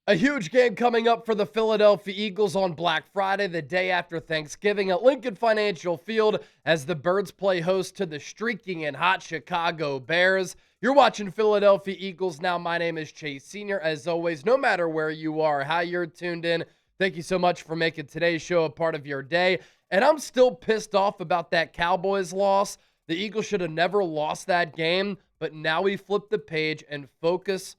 A huge game coming up for the Philadelphia Eagles on Black Friday, the day after Thanksgiving at Lincoln Financial Field as the Birds play host to the streaking and hot Chicago Bears. You're watching Philadelphia Eagles now. My name is Chase Sr. As always, no matter where you are, how you're tuned in, thank you so much for making today's show a part of your day. And I'm still pissed off about that Cowboys loss. The Eagles should have never lost that game, but now we flip the page and focus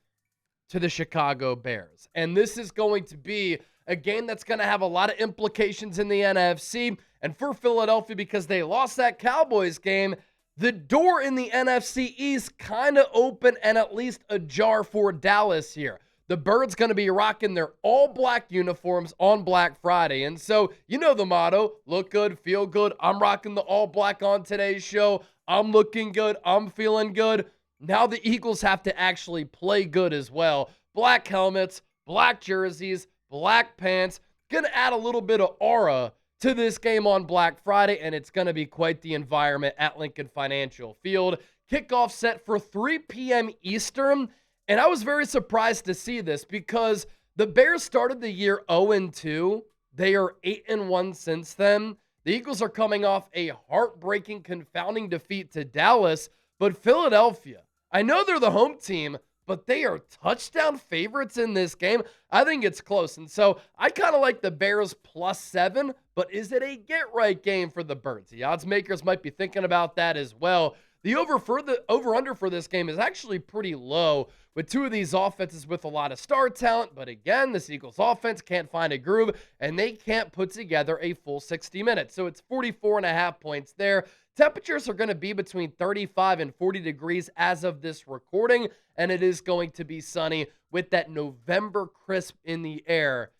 to the Chicago Bears. And this is going to be a game that's going to have a lot of implications in the NFC. And for Philadelphia, because they lost that Cowboys game, the door in the NFC East kind of open and at least ajar for Dallas here. The Birds going to be rocking their all-black uniforms on Black Friday. And so, you know the motto, look good, feel good. I'm rocking the all-black on today's show. I'm looking good. I'm feeling good. Now the Eagles have to actually play good as well. Black helmets, black jerseys, black pants. Going to add a little bit of aura to this game on Black Friday, and it's going to be quite the environment at Lincoln Financial Field. Kickoff set for 3 p.m. Eastern, and I was very surprised to see this because the Bears started the year 0-2. They are 8-1 since then. The Eagles are coming off a heartbreaking, confounding defeat to Dallas, but Philadelphia, I know they're the home team, but they are touchdown favorites in this game. I think it's close. And so I kind of like the Bears +7, but is it a get-right game for the Birds? The odds makers might be thinking about that as well. The over-under for this game is actually pretty low with two of these offenses with a lot of star talent. But again, this Eagles offense can't find a groove, and they can't put together a full 60 minutes. So it's 44.5 points there. Temperatures are going to be between 35 and 40 degrees as of this recording, and it is going to be sunny with that November crisp in the air,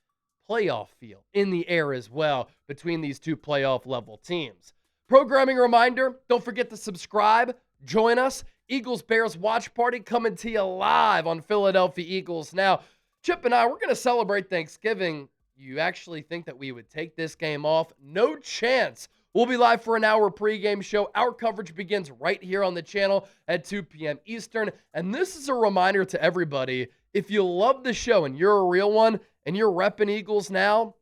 playoff feel in the air as well between these two playoff level teams. Programming reminder, don't forget to subscribe, join us. Eagles Bears watch party coming to you live on Philadelphia Eagles Now. Chip and I, we're going to celebrate Thanksgiving. You actually think that we would take this game off? No chance. We'll be live for an hour pregame show. Our coverage begins right here on the channel at 2 p.m. Eastern. And this is a reminder to everybody, if you love the show and you're a real one and you're repping Eagles Now,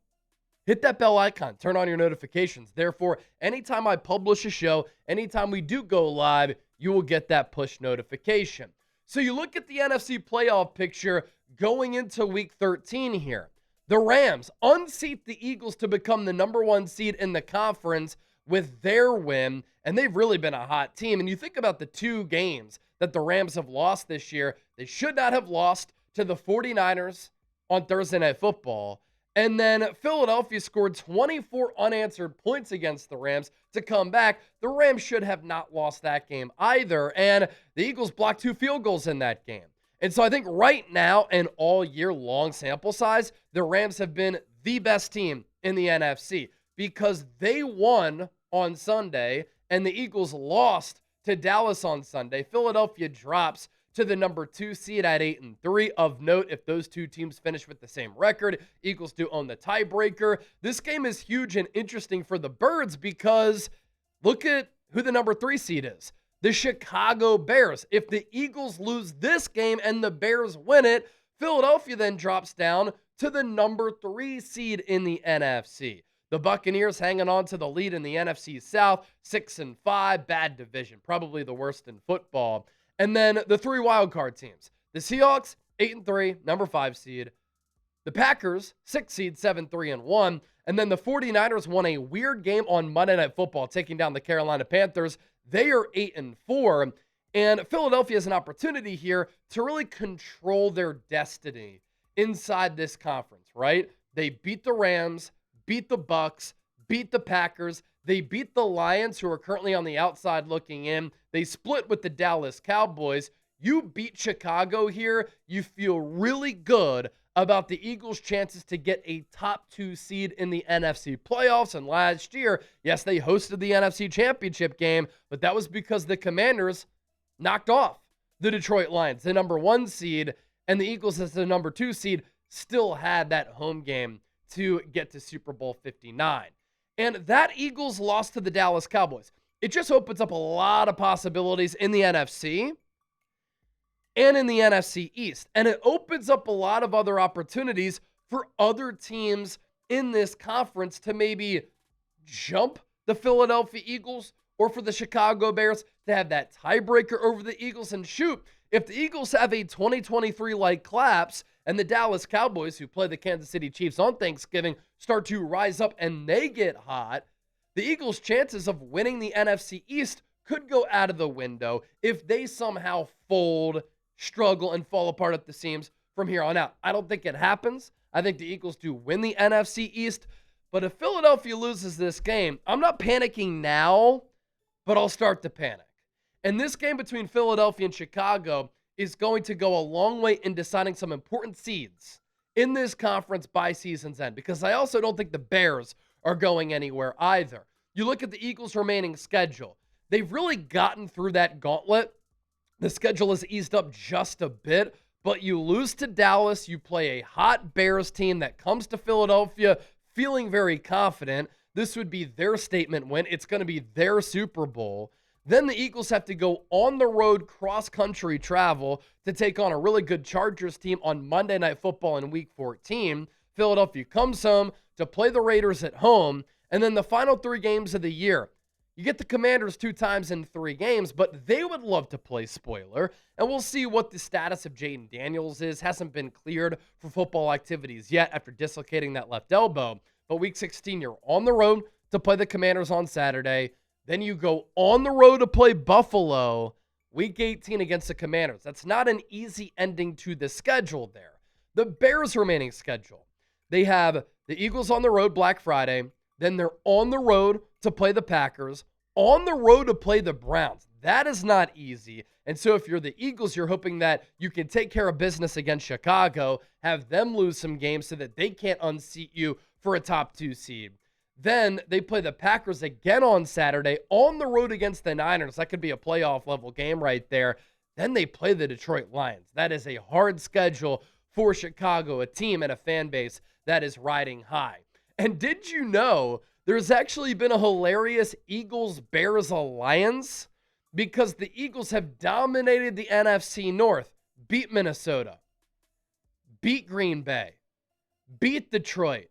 hit that bell icon, turn on your notifications. Therefore, anytime I publish a show, anytime we do go live, you will get that push notification. So you look at the NFC playoff picture going into week 13 here. The Rams unseat the Eagles to become the number 1 seed in the conference with their win, and they've really been a hot team. And you think about the 2 games that the Rams have lost this year, they should not have lost to the 49ers on Thursday Night Football. And then Philadelphia scored 24 unanswered points against the Rams to come back. The Rams should have not lost that game either, and the Eagles blocked 2 field goals in that game. And so I think right now and all year long sample size, the Rams have been the best team in the NFC because they won on Sunday and the Eagles lost to Dallas on Sunday. Philadelphia drops to the number 2 seed at 8-3. Of note, if those 2 teams finish with the same record, Eagles do own the tiebreaker. This game is huge and interesting for the Birds because look at who the number 3 seed is. The Chicago Bears. If the Eagles lose this game and the Bears win it, Philadelphia then drops down to the number 3 seed in the NFC. The Buccaneers hanging on to the lead in the NFC South, 6-5, bad division, probably the worst in football. And then the 3 wildcard teams. The Seahawks, 8-3, number 5 seed. The Packers, 6 seed, 7-3-1. And then the 49ers won a weird game on Monday Night Football, taking down the Carolina Panthers. They are 8-4, and Philadelphia has an opportunity here to really control their destiny inside this conference, right? They beat the Rams, beat the Bucks, beat the Packers. They beat the Lions, who are currently on the outside looking in. They split with the Dallas Cowboys. You beat Chicago here. You feel really good about the Eagles' chances to get a top 2 seed in the NFC playoffs. And last year, yes, they hosted the NFC Championship game, but that was because the Commanders knocked off the Detroit Lions, the number 1 seed, and the Eagles, as the number 2 seed, still had that home game to get to Super Bowl 59. And that Eagles loss to the Dallas Cowboys, it just opens up a lot of possibilities in the NFC. and in the NFC East. And it opens up a lot of other opportunities for other teams in this conference to maybe jump the Philadelphia Eagles or for the Chicago Bears to have that tiebreaker over the Eagles. And shoot, if the Eagles have a 2023-like collapse and the Dallas Cowboys, who play the Kansas City Chiefs on Thanksgiving, start to rise up and they get hot, the Eagles' chances of winning the NFC East could go out of the window if they somehow fold, struggle, and fall apart at the seams from here on out. I don't think it happens. I think the Eagles do win the NFC East. But if Philadelphia loses this game, I'm not panicking now, but I'll start to panic. And this game between Philadelphia and Chicago is going to go a long way in deciding some important seeds in this conference by season's end, because I also don't think the Bears are going anywhere either. You look at the Eagles' remaining schedule. They've really gotten through that gauntlet. The schedule has eased up just a bit, but you lose to Dallas. You play a hot Bears team that comes to Philadelphia feeling very confident. This would be their statement win. It's going to be their Super Bowl. Then the Eagles have to go on the road cross-country travel to take on a really good Chargers team on Monday Night Football in Week 14. Philadelphia comes home to play the Raiders at home. And then the final 3 games of the year, you get the Commanders 2 times in 3 games, but they would love to play spoiler. And we'll see what the status of Jaden Daniels is. Hasn't been cleared for football activities yet after dislocating that left elbow. But Week 16, you're on the road to play the Commanders on Saturday. Then you go on the road to play Buffalo Week 18 against the Commanders. That's not an easy ending to the schedule there. The Bears' remaining schedule. They have the Eagles on the road Black Friday. Then they're on the road to play the Packers. On the road to play the Browns. That is not easy. And so if you're the Eagles, you're hoping that you can take care of business against Chicago, have them lose some games so that they can't unseat you for a top 2 seed. Then they play the Packers again on Saturday on the road against the Niners. That could be a playoff level game right there. Then they play the Detroit Lions. That is a hard schedule for Chicago, a team and a fan base that is riding high. And did you know there's actually been a hilarious Eagles-Bears alliance? Because the Eagles have dominated the NFC North, beat Minnesota, beat Green Bay, beat Detroit.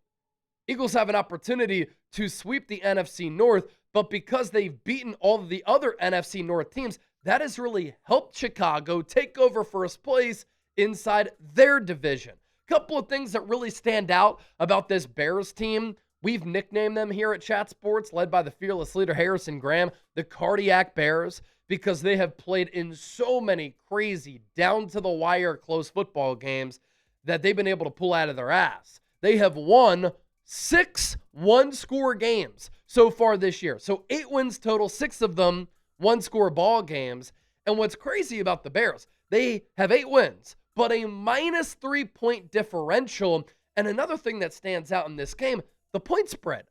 Eagles have an opportunity to sweep the NFC North, but because they've beaten all of the other NFC North teams, that has really helped Chicago take over first place inside their division. Couple of things that really stand out about this Bears team. We've nicknamed them here at Chat Sports, led by the fearless leader Harrison Graham, the Cardiac Bears, because they have played in so many crazy, down-to-the-wire close football games that they've been able to pull out of their ass. They have won 6 one-score games so far this year. So 8 wins total, 6 of them one-score ball games. And what's crazy about the Bears, they have 8 wins, but a minus 3-point differential. And another thing that stands out in this game, the point spread.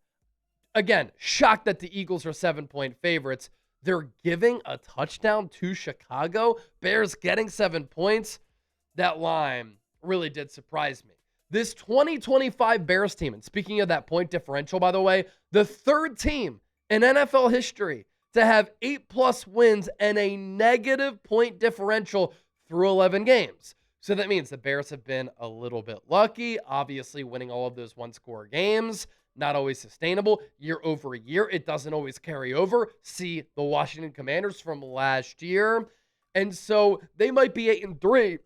Again, shocked that the Eagles are 7-point favorites. They're giving a touchdown to Chicago. Bears getting 7 points. That line really did surprise me. This 2025 Bears team, and speaking of that point differential, by the way, the 3rd team in NFL history to have 8+ wins and a negative point differential through 11 games. So that means the Bears have been a little bit lucky, obviously winning all of those one-score games. Not always sustainable. Year over year, it doesn't always carry over. See the Washington Commanders from last year. And so they might be 8-3,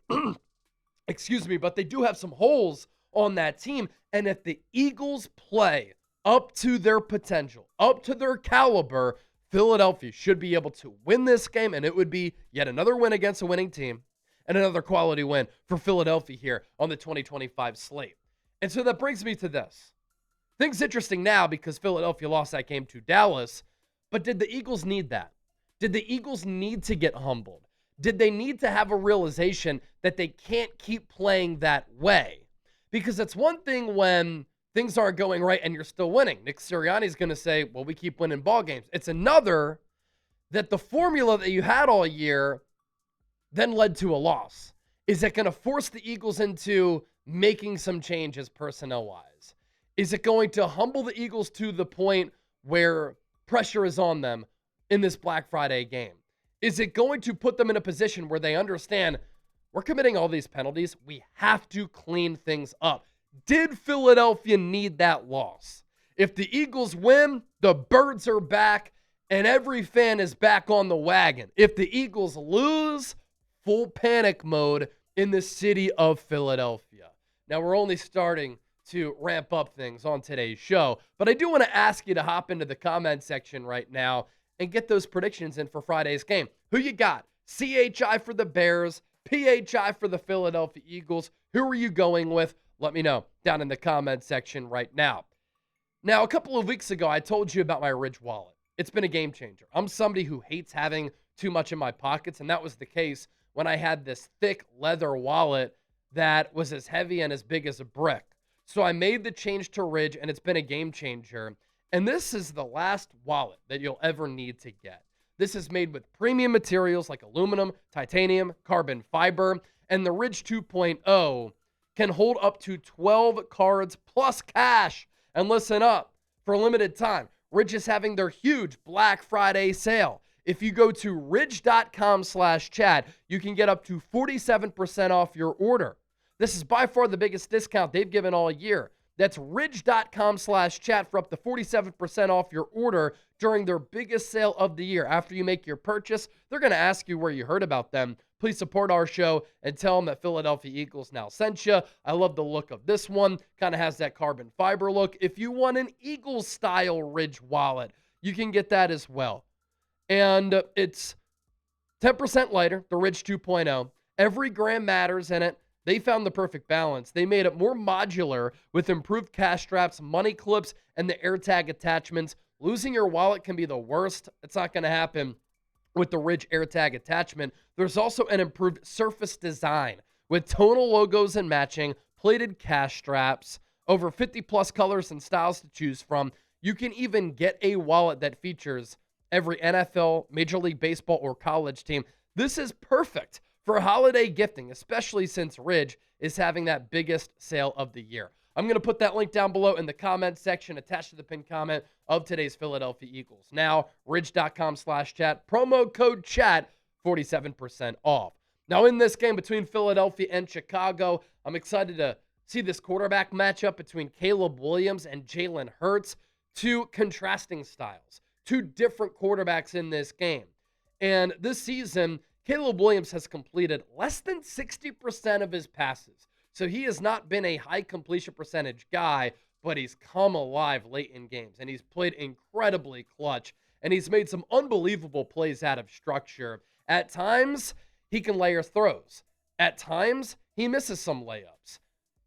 excuse me, but they do have some holes on that team. And if the Eagles play up to their potential, up to their caliber, Philadelphia should be able to win this game, and it would be yet another win against a winning team and another quality win for Philadelphia here on the 2025 slate. And so that brings me to this. Things interesting now because Philadelphia lost that game to Dallas, but did the Eagles need that? Did the Eagles need to get humbled? Did they need to have a realization that they can't keep playing that way? Because it's one thing when things aren't going right and you're still winning. Nick Sirianni is going to say, well, we keep winning ball games. It's another that the formula that you had all year then led to a loss. Is it going to force the Eagles into making some changes personnel-wise? Is it going to humble the Eagles to the point where pressure is on them in this Black Friday game? Is it going to put them in a position where they understand we're committing all these penalties. We have to clean things up. Did Philadelphia need that loss? If the Eagles win, the Birds are back, and every fan is back on the wagon. If the Eagles lose, full panic mode in the city of Philadelphia. Now, we're only starting to ramp up things on today's show, but I do want to ask you to hop into the comment section right now and get those predictions in for Friday's game. Who you got? CHI for the Bears, PHI for the Philadelphia Eagles. Who are you going with? Let me know down in the comment section right now. Now, a couple of weeks ago, I told you about my Ridge wallet. It's been a game changer. I'm somebody who hates having too much in my pockets, and that was the case when I had this thick leather wallet that was as heavy and as big as a brick. So I made the change to Ridge, and it's been a game changer. And this is the last wallet that you'll ever need to get. This is made with premium materials like aluminum, titanium, carbon fiber, and the Ridge 2.0 can hold up to 12 cards plus cash. And listen up, for a limited time, Ridge is having their huge Black Friday sale. If you go to ridge.com/chat, you can get up to 47% off your order. This is by far the biggest discount they've given all year. That's ridge.com/chat for up to 47% off your order during their biggest sale of the year. After you make your purchase, they're going to ask you where you heard about them. Please support our show and tell them that Philadelphia Eagles now sent you. I love the look of this one. Kind of has that carbon fiber look. If you want an Eagles-style Ridge wallet, you can get that as well. And it's 10% lighter, the Ridge 2.0. Every gram matters in it. They found the perfect balance. They made it more modular with improved cash straps, money clips, and the AirTag attachments. Losing your wallet can be the worst. It's not going to happen with the Ridge AirTag attachment. There's also an improved surface design with tonal logos and matching, plated cash straps, over 50 plus colors and styles to choose from. You can even get a wallet that features every NFL, Major League Baseball, or college team. This is perfect for holiday gifting, especially since Ridge is having that biggest sale of the year. I'm going to put that link down below in the comment section attached to the pinned comment of today's Philadelphia Eagles. Now, ridge.com/chat, promo code chat, 47% off. Now, in this game between Philadelphia and Chicago, I'm excited to see this quarterback matchup between Caleb Williams and Jalen Hurts. Two contrasting styles, two different quarterbacks in this game. And this season, Caleb Williams has completed less than 60% of his passes. So he has not been a high completion percentage guy, but he's come alive late in games, and he's played incredibly clutch, and he's made some unbelievable plays out of structure. At times, he can layer throws. At times, he misses some layups.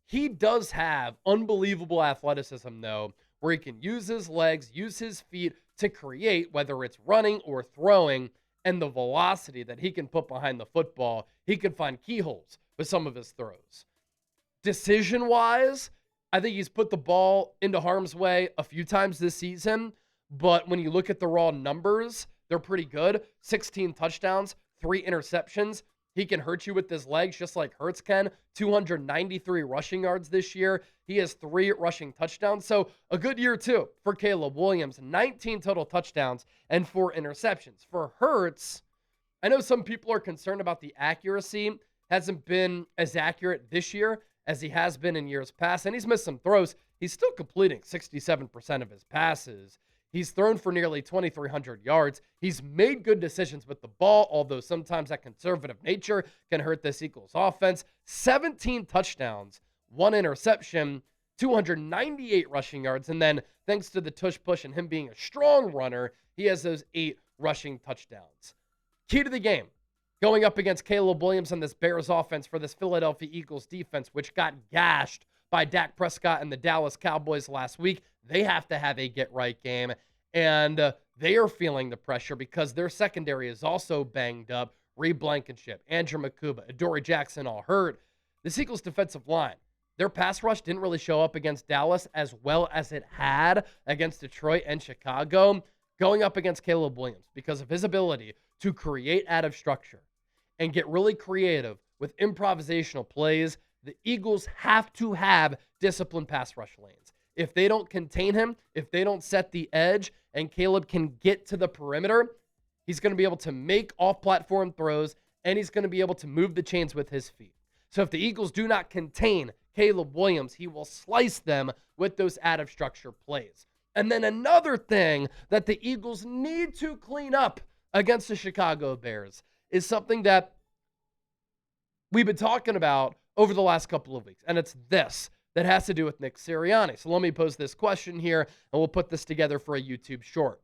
He does have unbelievable athleticism, though, where he can use his legs, use his feet to create, whether it's running or throwing, and the velocity that he can put behind the football. He can find keyholes with some of his throws. Decision-wise, I think he's put the ball into harm's way a few times this season, but when you look at the raw numbers, they're pretty good. 16 touchdowns, 3 interceptions. He can hurt you with his legs just like Hurts can. 293 rushing yards this year. He has 3 rushing touchdowns. So a good year, too, for Caleb Williams. 19 total touchdowns and 4 interceptions. For Hurts, I know some people are concerned about the accuracy. Hasn't been as accurate this year as he has been in years past, and he's missed some throws. He's still completing 67% of his passes. He's thrown for nearly 2,300 yards. He's made good decisions with the ball, although sometimes that conservative nature can hurt this Eagles offense. 17 touchdowns, 1 interception, 298 rushing yards, and then thanks to the tush push and him being a strong runner, he has those 8 rushing touchdowns. Key to the game, going up against Caleb Williams and this Bears offense for this Philadelphia Eagles defense, which got gashed by Dak Prescott and the Dallas Cowboys last week. They have to have a get-right game, and they are feeling the pressure because their secondary is also banged up. Reed Blankenship, Andrew Makuba, Adoree Jackson all hurt. This Eagles defensive line, their pass rush didn't really show up against Dallas as well as it had against Detroit and Chicago. Going up against Caleb Williams because of his ability to create out of structure and get really creative with improvisational plays, the Eagles have to have disciplined pass rush lanes. If they don't contain him, if they don't set the edge, and Caleb can get to the perimeter, he's going to be able to make off-platform throws and he's going to be able to move the chains with his feet. So if the Eagles do not contain Caleb Williams, he will slice them with those out-of-structure plays. And then another thing that the Eagles need to clean up against the Chicago Bears is something that we've been talking about over the last couple of weeks, and it's this that has to do with Nick Sirianni. So let me pose this question here, and we'll put this together for a YouTube short.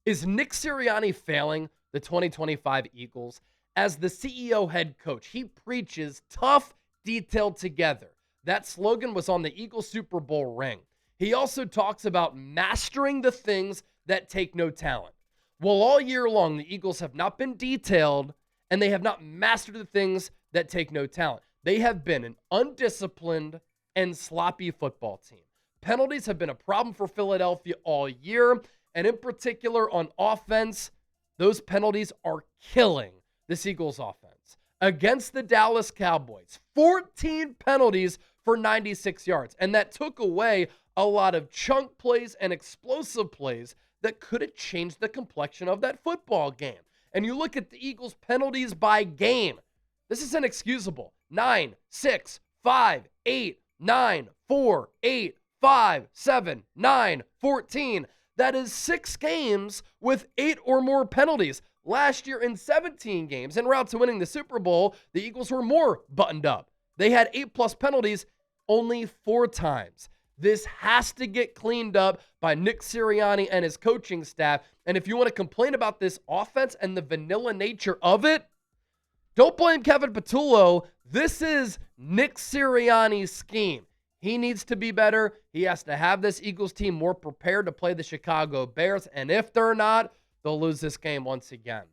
Is Nick Sirianni failing the 2025 Eagles? As the CEO head coach, he preaches tough, detailed together. That slogan was on the Eagles Super Bowl ring. He also talks about mastering the things that take no talent. Well, all year long, the Eagles have not been detailed, and they have not mastered the things that take no talent. They have been an undisciplined and sloppy football team. Penalties have been a problem for Philadelphia all year, and in particular on offense, those penalties are killing this Eagles offense. Against the Dallas Cowboys, 14 penalties for 96 yards, and that took away a lot of chunk plays and explosive plays that could have changed the complexion of that football game. And you look at the Eagles' penalties by game. This is inexcusable. 9, 6, 5, 8, 9, 4, 8, 5, 7, 9, 14. That is 6 games with 8 or more penalties. Last year in 17 games, en route to winning the Super Bowl, the Eagles were more buttoned up. They had 8+ penalties only 4 times. This has to get cleaned up by Nick Sirianni and his coaching staff. And if you want to complain about this offense and the vanilla nature of it, don't blame Kevin Patullo. This is Nick Sirianni's scheme. He needs to be better. He has to have this Eagles team more prepared to play the Chicago Bears. And if they're not, they'll lose this game once again.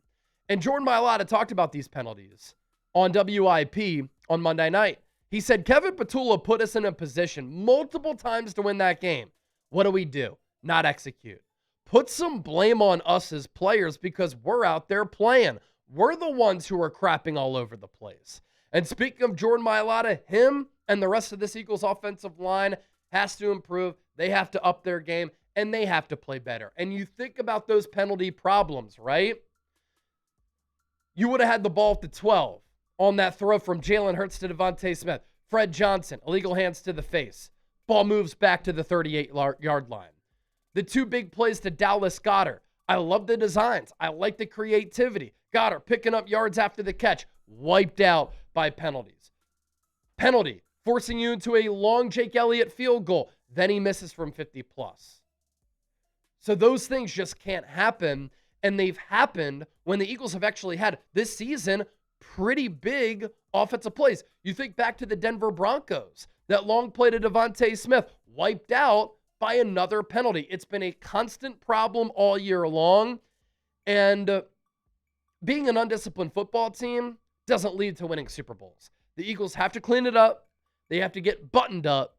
And Jordan Mailata talked about these penalties on WIP on Monday night. He said, Kevin Patullo put us in a position multiple times to win that game. What do? Not execute. Put some blame on us as players because we're out there playing. We're the ones who are crapping all over the place. And speaking of Jordan Mailata, him and the rest of this Eagles offensive line has to improve. They have to up their game, and they have to play better. And you think about those penalty problems, right? You would have had the ball at the 12 on that throw from Jalen Hurts to Devontae Smith. Fred Johnson, illegal hands to the face. Ball moves back to the 38-yard line. The 2 big plays to Dallas Goedert. I love the designs. I like the creativity. Goedert picking up yards after the catch. Wiped out by penalties. Penalty, forcing you into a long Jake Elliott field goal. Then he misses from 50+. So those things just can't happen, and they've happened when the Eagles have actually had, this season, pretty big offensive plays. You think back to the Denver Broncos. That long play to Devontae Smith, wiped out by another penalty. It's been a constant problem all year long, and being an undisciplined football team doesn't lead to winning Super Bowls. The Eagles have to clean it up. They have to get buttoned up,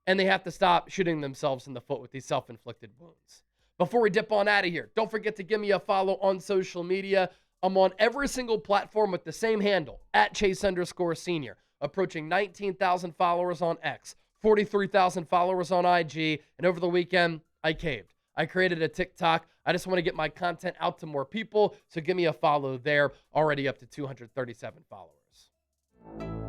and they have to stop shooting themselves in the foot with these self-inflicted wounds. Before we dip on out of here, don't forget to give me a follow on social media. I'm on every single platform with the same handle, @Chase_Senior, approaching 19,000 followers on X, 43,000 followers on IG, and over the weekend, I caved. I created a TikTok. I just want to get my content out to more people, so give me a follow there. Already up to 237 followers.